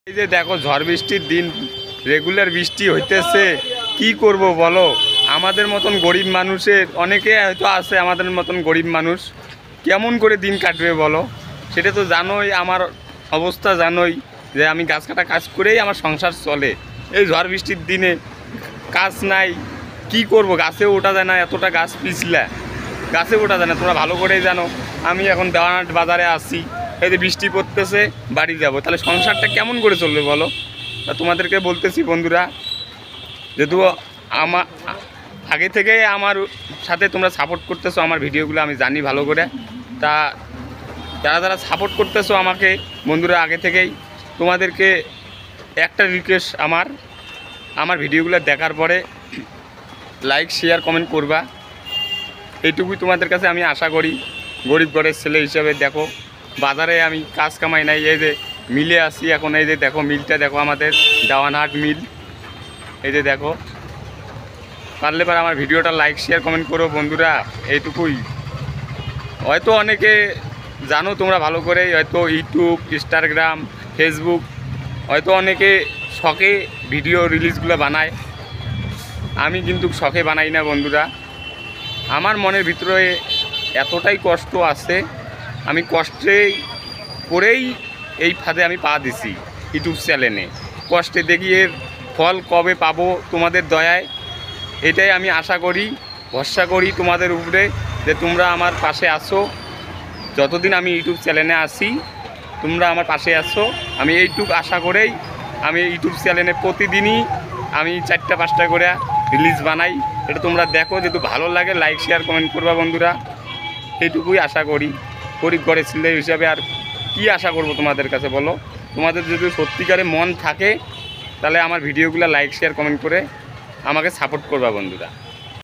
এই যে দেখো ঝড় বৃষ্টির দিন, রেগুলার বৃষ্টি হইতেছে, কি করব বলো। আমাদের মতন গরিব মানুষের অনেকে হয়তো আছে, আমাদের মতন গরিব মানুষ কেমন করে দিন কাটবে বলো। সেটা তো জানোই, আমার অবস্থা জানোই যে আমি গাছ কাটা কাজ করেই আমার সংসার চলে। এই ঝড় বৃষ্টির দিনে কাজ নাই, কি করব, গাছে ওঠা যায় না, এতটা গাছ পিছলা, গাছে ওঠা যায় না, তোমরা ভালো করেই জানো। আমি এখন দেওয়ানহাট বাজারে আসি, এই যে বৃষ্টি পড়তেছে, বাড়ি যাব, তাহলে সংসারটা কেমন করে চলবে বলো। তা তোমাদেরকে বলতেছি বন্ধুরা, যেহেতু আমার আগে থেকে আমার সাথে তোমরা সাপোর্ট করতেছো আমার ভিডিওগুলো, আমি জানি ভালো করে। তা যারা যারা সাপোর্ট করতেছো আমাকে বন্ধুরা আগে থেকেই, তোমাদেরকে একটা রিকোয়েস্ট, আমার ভিডিওগুলো দেখার পরে লাইক শেয়ার কমেন্ট করবা, এইটুকুই তোমাদের কাছে আমি আশা করি। গরিব ঘরের ছেলে হিসাবে দেখো, বাজারে আমি কাজ কামাই নাই, এই যে মিলে আসি এখন। এই যে দেখো মিলটা দেখো, আমাদের দেওয়ানহাট মিল, এই যে দেখো। পারলে পারে আমার ভিডিওটা লাইক শেয়ার কমেন্ট করো বন্ধুরা, এইটুকুই। হয়তো অনেকে জানো তোমরা ভালো করে, হয়তো ইউটিউব, ইনস্টাগ্রাম, ফেসবুক, হয়তো অনেকে শখে ভিডিও রিলিজগুলো বানায়, আমি কিন্তু শখে বানাই না বন্ধুরা। আমার মনের ভিতরে এতটাই কষ্ট আছে, আমি কষ্টে করেই এই ফাঁদে আমি পা দিছি ইউটিউব চ্যানেলে। কষ্টে দেখি এর ফল কবে পাবো তোমাদের দয়ায়, এটাই আমি আশা করি, ভরসা করি তোমাদের উপরে, যে তোমরা আমার পাশে আসো। যতদিন আমি ইউটিউব চ্যানেলে আসি তোমরা আমার পাশে আসো, আমি এইটুকু আশা করেই আমি ইউটিউব চ্যানেলে প্রতিদিনই আমি 4টা-5টা করে রিলিজ বানাই। এটা তোমরা দেখো, যেহেতু ভালো লাগে লাইক শেয়ার কমেন্ট করবা বন্ধুরা, এইটুকুই আশা করি। গরিব ঘরের ছেলে হিসাবে আর কি আশা করব তোমাদের কাছে বলো। তোমাদের যদি সত্যিকারে মন থাকে তাহলে আমার ভিডিওগুলো লাইক শেয়ার কমেন্ট করে আমাকে সাপোর্ট করবা বন্ধুরা।